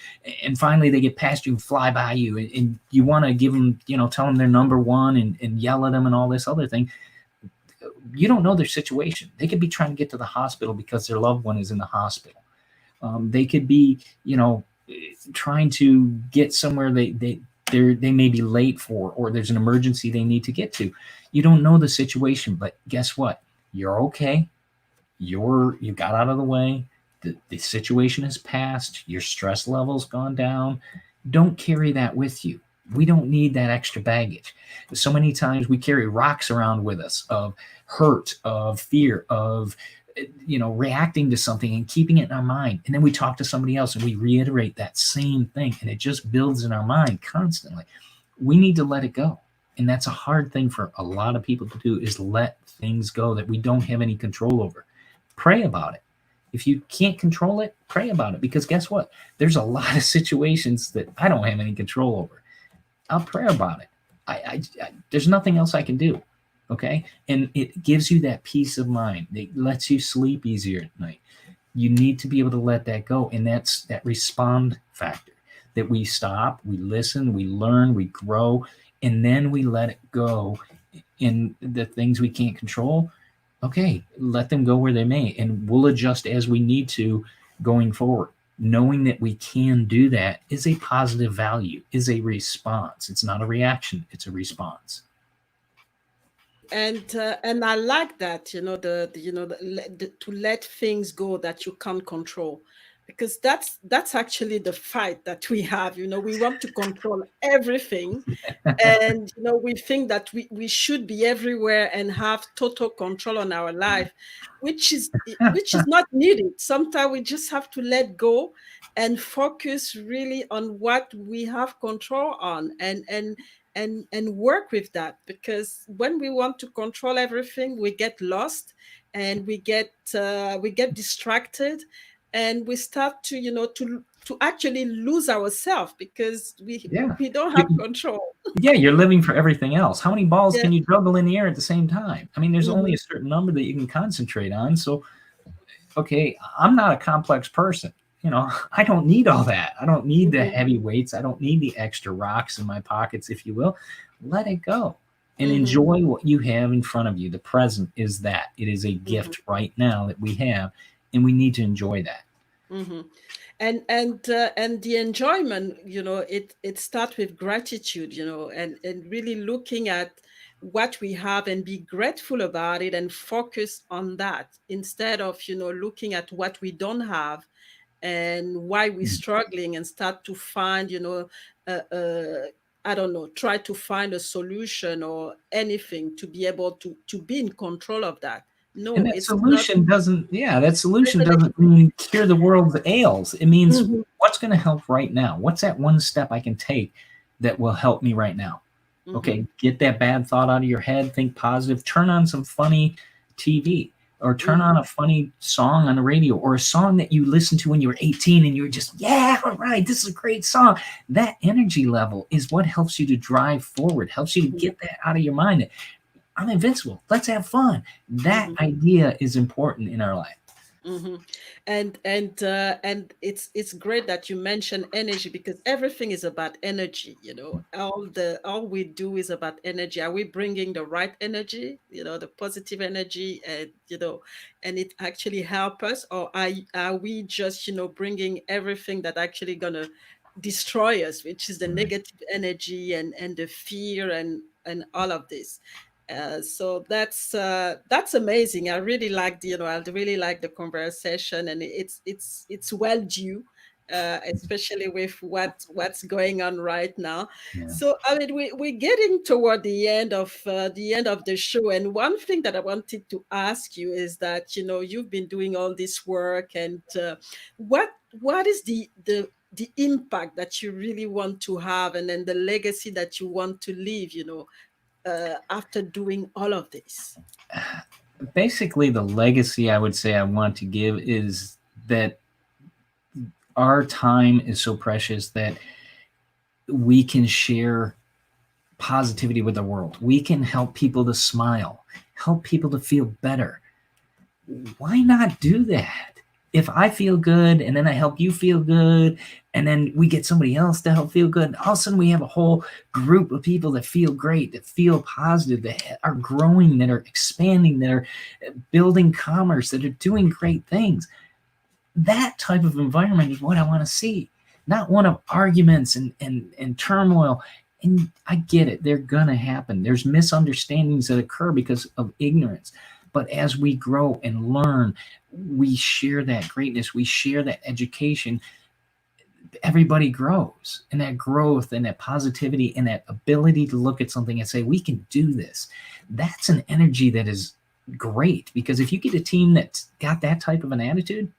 and finally they get past you and fly by you, and you want to give them, tell them they're number one, and yell at them and all this other thing. You don't know their situation. They could be trying to get to the hospital because their loved one is in the hospital. They could be trying to get somewhere they may be late for, or there's an emergency they need to get to. You don't know the situation, but guess what? You're okay. You got out of the way. The situation has passed. Your stress level's gone down. Don't carry that with you. We don't need that extra baggage. So many times we carry rocks around with us of hurt, of fear, of reacting to something and keeping it in our mind. And then we talk to somebody else and we reiterate that same thing, and it just builds in our mind constantly. We need to let it go. And that's a hard thing for a lot of people to do, is let things go that we don't have any control over. Pray about it. If you can't control it, pray about it, because guess what? There's a lot of situations that I don't have any control over. I'll pray about it. I there's nothing else I can do. Okay. And it gives you that peace of mind. It lets you sleep easier at night. You need to be able to let that go. And that's that respond factor, that we stop, we listen, we learn, we grow, and then we let it go. In the things we can't control, okay, let them go where they may, and we'll adjust as we need to going forward. Knowing that we can do that is a positive value, is a response. It's not a reaction, it's a response. And I like that, to let things go that you can't control, because that's actually the fight that we have. We want to control everything, and we think that we should be everywhere and have total control on our life, which is not needed. Sometimes we just have to let go and focus really on what we have control on, and work with that, because when we want to control everything, we get lost, and we get distracted, and we start to actually lose ourselves because we Yeah. we don't have You, control. yeah, you're living for everything else. How many balls Yeah. can you juggle in the air at the same time? I mean, there's only Mhm. a certain number that you can concentrate on. So, okay, I'm not a complex person. I don't need all that. I don't need the Mhm. heavy weights. I don't need the extra rocks in my pockets, if you will. Let it go and Mhm. enjoy what you have in front of you. The present is that. It is a Mhm. gift right now that we have, and we need to enjoy that. Mhm. And the enjoyment, it starts with gratitude, and really looking at what we have and be grateful about it and focus on that instead of looking at what we don't have and why we're Mm. struggling, and start to find I don't know, try to find a solution or anything to be able to be in control of that. And No, that it's not. solution doesn't, yeah, that solution Doesn't doesn't exist. mean cure the world's ails. It means Mhm. what's going to help right now? What's that one step I can take that will help me right now? Mhm. Okay, get that bad thought out of your head, think positive, turn on some funny TV, or turn on Mhm. a funny song on the radio, or a song that you listened to when you were 18 and you were just, yeah, all right, this is a great song. That energy level is what helps you to drive forward, helps you to Mhm. get that out of your mind. I'm invincible. Let's have fun. That Mhm. idea is important in our life. Hmm. And it's great that you mentioned energy, because everything is about energy. All we do is about energy. Are we bringing the right energy? The positive energy, and it actually help us, or are we just bringing everything that actually gonna destroy us, which is the Right. negative energy and the fear and all of this. So that's amazing. I really like the conversation, and it's well due, especially with what's going on right now. Yeah. So I mean, we're getting toward the end of the show, and one thing that I wanted to ask you is that you've been doing all this work, and what is the impact that you really want to have, and then the legacy that you want to leave, after doing all of this? Basically, the legacy I would say I want to give is that our time is so precious that we can share positivity with the world. We can help people to smile, help people to feel better. Why not do that? If I feel good and then I help you feel good, and then we get somebody else to help feel good, all of a sudden we have a whole group of people that feel great, that feel positive, that are growing, that are expanding, that are building commerce, that are doing great things. That type of environment is what I want to see, not one of arguments and turmoil. And I get it, they're going to happen. There's misunderstandings that occur because of ignorance. But as we grow and learn, we share that greatness, we share that education. Everybody grows, and that growth and that positivity and that ability to look at something and say, we can do this. That's an energy that is great, because if you get a team that's got that type of an attitude,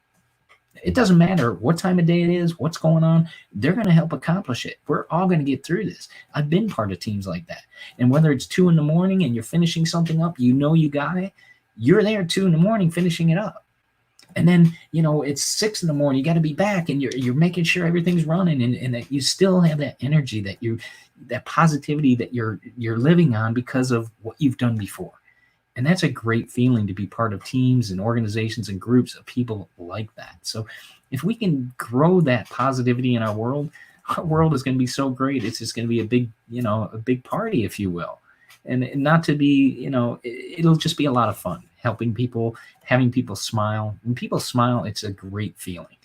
it doesn't matter what time of day it is, what's going on, they're going to help accomplish it. We're all going to get through this. I've been part of teams like that. And whether it's 2 in the morning and you're finishing something up, you got it, you're there 2 in the morning finishing it up. And then, it's 6 in the morning, you got to be back, and you're making sure everything's running, and that you still have that energy, that positivity that you're living on because of what you've done before. And that's a great feeling, to be part of teams and organizations and groups of people like that. So if we can grow that positivity in our world is going to be so great. It's just going to be a big party, if you will. And not to be, it'll just be a lot of fun helping people, having people smile. When people smile, it's a great feeling.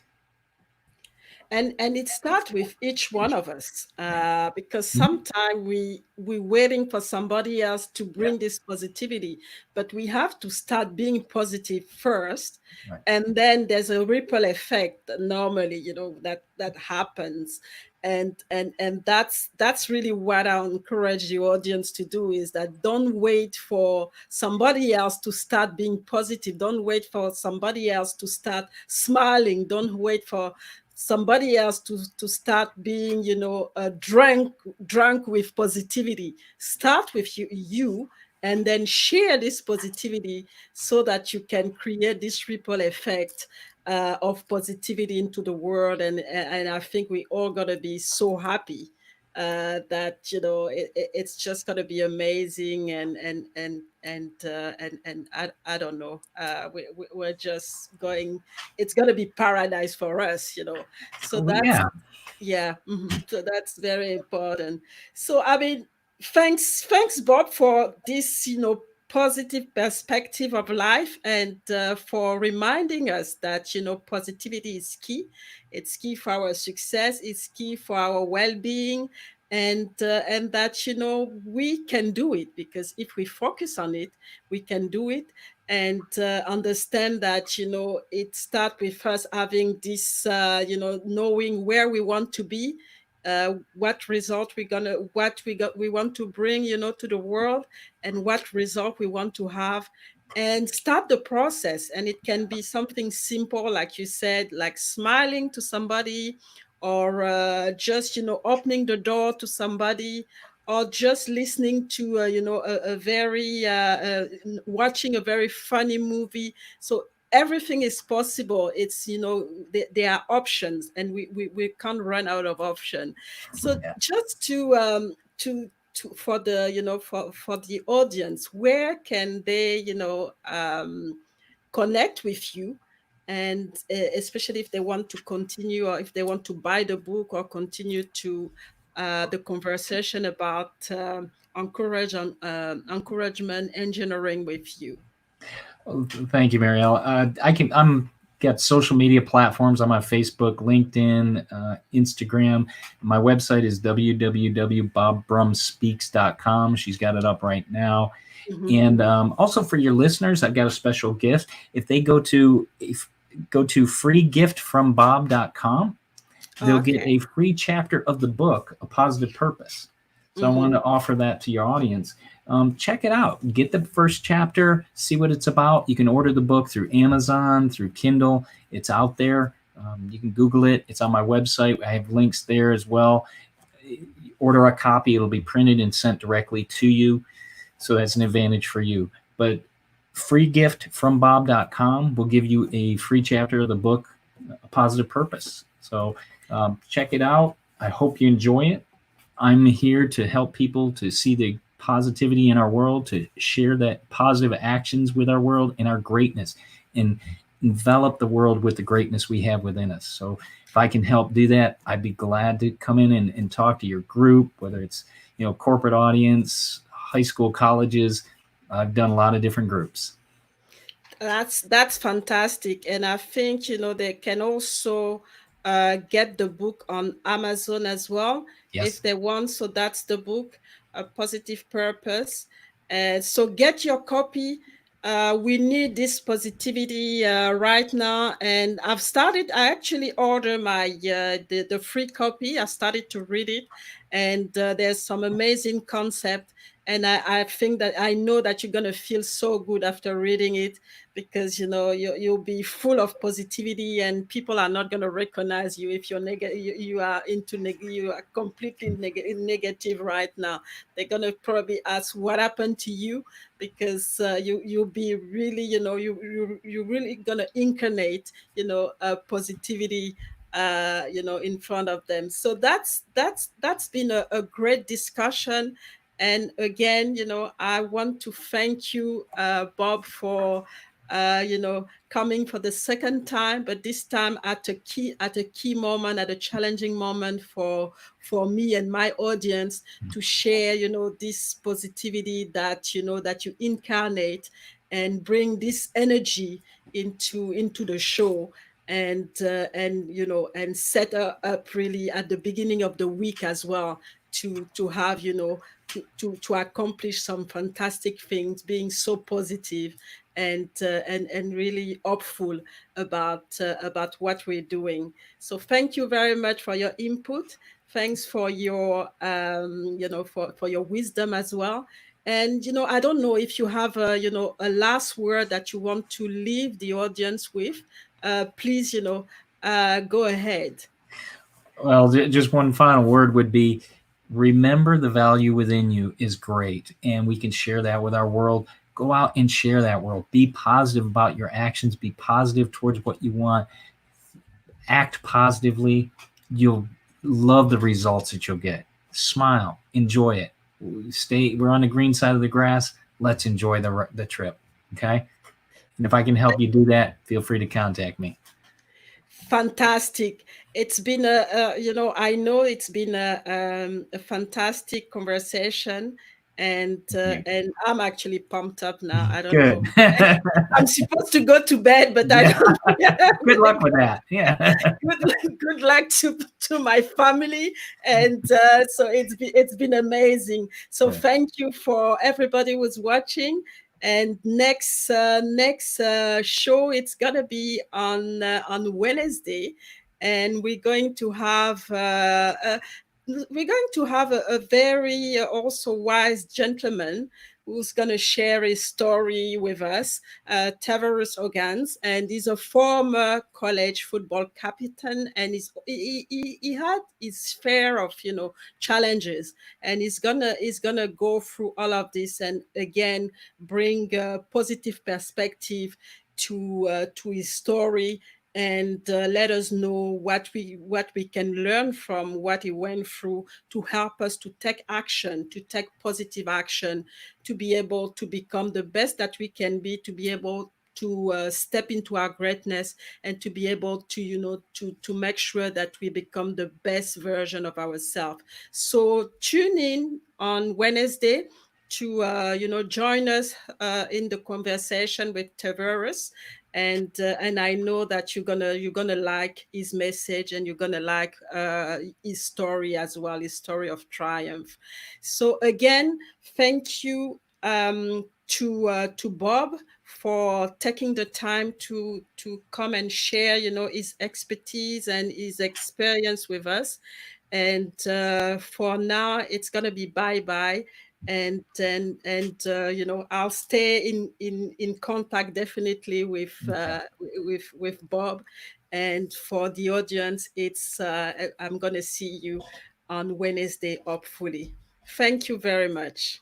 And it starts with each one of us, because Mhm. sometimes we're waiting for somebody else to Yeah. bring this positivity, but we have to start being positive first, Right. and then there's a ripple effect normally, that happens. And that's really what I encourage the audience to do, is that don't wait for somebody else to start being positive, don't wait for somebody else to start smiling, don't wait for somebody else to start being, drunk with positivity. Start with you, and then share this positivity so that you can create this ripple effect of positivity into the world. And I think we all gotta be so happy that it's just gonna be amazing. And don't know, we're just going. It's gonna be paradise for us. So Oh, that's, yeah. yeah. So that's very important. So I mean, thanks Bob for this positive perspective of life, and for reminding us that positivity is key. It's key for our success, it's key for our well-being, and that we can do it, because if we focus on it, we can do it. And understand that it starts with us having this knowing where we want to be, what result we're gonna what we want to bring to the world, and what result we want to have, and start the process. And it can be something simple, like you said, like smiling to somebody, or just opening the door to somebody, or just listening to a very watching a very funny movie. So everything is possible. It's there are options, and we can't run out of option. So Yeah. just to for the for the audience, where can they connect with you, and especially if they want to continue, or if they want to buy the book, or continue to the conversation about encouragement engineering with you. Oh, thank you, Marielle. I'm got social media platforms. I'm on Facebook, LinkedIn, Instagram. My website is www.bobbrummspeaks.com. She's got it up right now. Mhm. And also for your listeners, I've got a special gift. If they go to freegiftfrombob.com, they'll get Okay. a free chapter of the book, A Positive Purpose. So I wanted Mhm. to offer that to your audience. Check it out. Get the first chapter, see what it's about. You can order the book through Amazon, through Kindle. It's out there. You can Google it. It's on my website. I have links there as well. Order a copy. It'll be printed and sent directly to you. So that's an advantage for you. But freegiftfrombob.com will give you a free chapter of the book, A Positive Purpose. So check it out. I hope you enjoy it. I'm here to help people to see the positivity in our world, to share that positive actions with our world and our greatness, and envelop the world with the greatness we have within us. So if I can help do that, I'd be glad to come in and talk to your group, whether it's corporate audience, high school, colleges. I've done a lot of different groups. That's fantastic, and I think they can also get the book on Amazon as well if Yes. they want. So that's the book, A Positive Purpose. So get your copy. We need this positivity right now, and I've started. I actually order my the free copy. I started to read it, and there's some amazing concept. And I think that I know that you're gonna feel so good after reading it, because you'll be full of positivity, and people are not going to recognize you if you're negative. You are you are completely negative right now. They're going to probably ask what happened to you, because you'll be really you really going to incarnate positivity in front of them. So that's been a great discussion. And again, I want to thank you, Bob, for coming for the second time, but this time at a key moment, at a challenging moment for me and my audience, to share, this positivity that you incarnate, and bring this energy into the show, and set her up really at the beginning of the week as well, to have to accomplish some fantastic things, being so positive, and really hopeful about what we're doing. So thank you very much for your input. Thanks for your for your wisdom as well. And I don't know if you have a last word that you want to leave the audience with. Please, go ahead. Well, just one final word would be, Remember, the value within you is great, and we can share that with our world. Go out and share that world. Be positive about your actions. Be positive towards what you want. Act positively. You'll love the results that you'll get. Smile. Enjoy it. We're on the green side of the grass. Let's enjoy the trip. Okay. And if I can help you do that, feel free to contact me. Fantastic. It's been I know it's been a fantastic conversation, and I'm actually pumped up now. I don't Good. know. I'm supposed to go to bed, but I Yeah. don't. Good luck with that. Yeah. Good luck to my family, and so it's been amazing. So Yeah. thank you for everybody who's watching. And next show, it's gonna be on Wednesday, and we're going to have a very also wise gentleman who's going to share his story with us, Tavares Ogans, and he's a former college football captain, and he had his share of challenges, and he's gonna go through all of this, and again bring a positive perspective to his story, and let us know what we can learn from what he went through, to help us to take action, to take positive action, to be able to become the best that we can be, to be able to step into our greatness, and to be able to to make sure that we become the best version of ourselves. So tune in on Wednesday to join us in the conversation with Tavares, and I know that you're gonna like his message, and you're gonna like his story as well, his story of triumph. So again, thank you to Bob for taking the time to come and share his expertise and his experience with us. And for now, it's gonna be bye bye, and I'll stay in contact definitely with Bob. And for the audience, it's I'm gonna see you on Wednesday, hopefully. Thank you very much.